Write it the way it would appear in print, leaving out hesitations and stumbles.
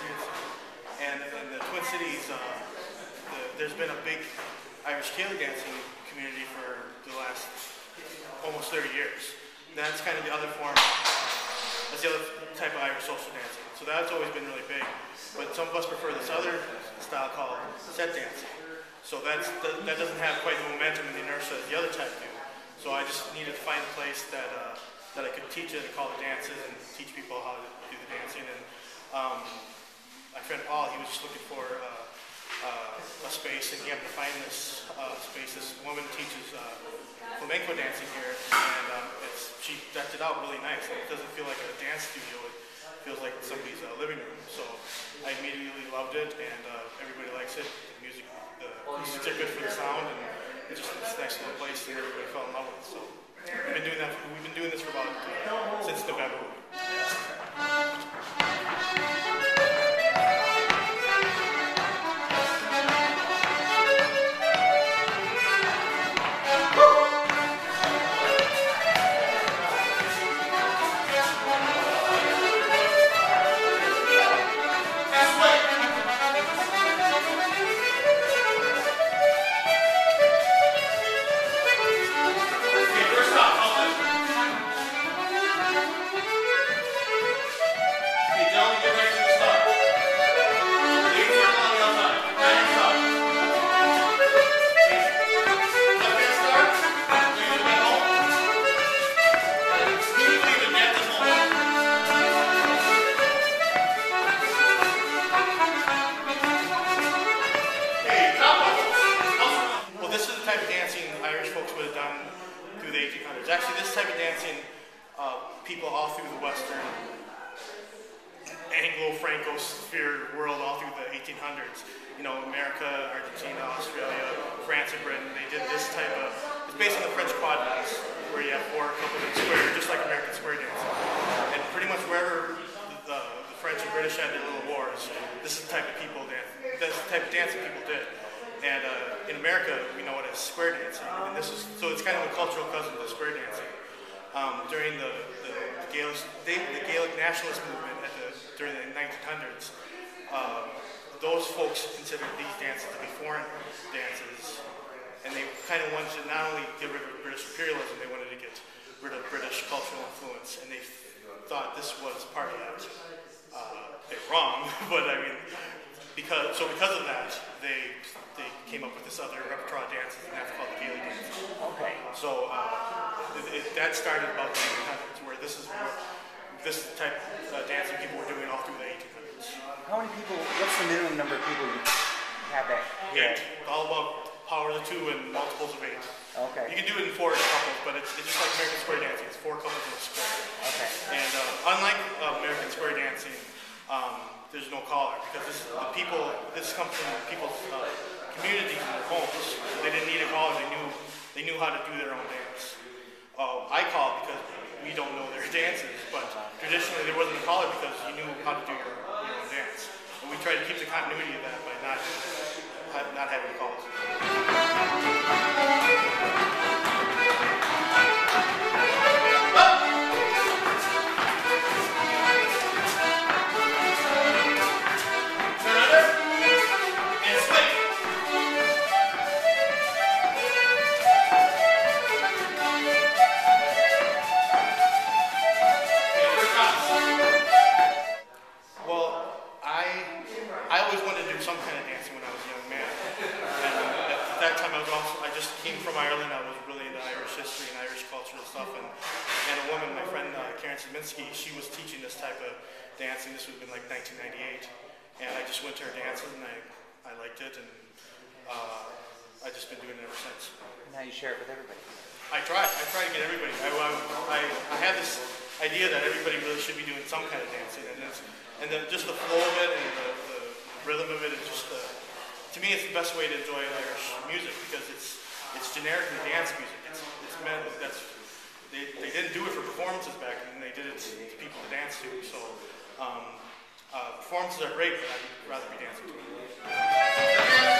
dancing. And in the Twin Cities, there's been a big Irish Gaelic dancing community for the last almost 30 years. That's kind of the other form, that's the other type of Irish social dancing. So that's always been really big. But some of us prefer this other style called set dancing. So that doesn't have quite the momentum and the inertia as the other type do. So I just needed to find a place that I could teach it and call the dances and teach people how to do the dancing. And my friend Paul, he was just looking for a space, and he happened to find this space. This woman teaches flamenco dancing here, and she decked it out really nice. It doesn't feel like a dance studio. It feels like somebody's living room. So I immediately loved it, and everybody likes it. The acoustics are good for the sound, and it's just this nice little place that everybody fell in love with. So we've been doing that. We've been doing this for about since November. Actually, this type of dancing, people all through the Western Anglo-Franco-sphere world, all through the 1800s, you know, America, Argentina, Australia, France, and Britain, they did this type of, it's based on the French quad dance, where you have four couples in square, just like American square dancing. And pretty much wherever the French and British had their little wars, this is the type of people that's the type of dancing people did. And in America, we know it as square dancing, and this is so it's kind of a cultural cousin to square dancing. During the Gaelic nationalist movement during the 1900s, those folks considered these dances to be foreign dances, and they kind of wanted to not only get rid of British imperialism, they wanted to get rid of British cultural influence, and they thought this was part of that. They're wrong, but I mean, because of that, they came up with this other repertoire of dances, and that's called the Gaelic dance. Okay. So that started about the 1800s, where this is the type of dancing people were doing all through the 1800s. How many people? What's the minimum number of people you have that? 8. All about power of the 2 and multiples of 8. Okay. You can do it in 4 couples, but it's just like American square dancing. It's 4 couples in a square. Okay. And unlike American square dancing, there's no collar, because this comes from people's communities in their homes. They didn't need a collar. They knew how to do their own dance. I call it because we don't know their dances, but traditionally there wasn't a collar because you knew how to do your own dance. And we try to keep the continuity of that by not having collars. She was teaching this type of dancing. This would have been like 1998, and I just went to her dances, and I liked it, and I've just been doing it ever since. Now you share it with everybody. I try to get everybody. I have this idea that everybody really should be doing some kind of dancing, and then just the flow of it and the rhythm of it is just to me it's the best way to enjoy Irish music, because it's generically dance music. It's meant they didn't do it for performances back then, they did it to people to dance to. So performances are great, but I'd rather be dancing to them.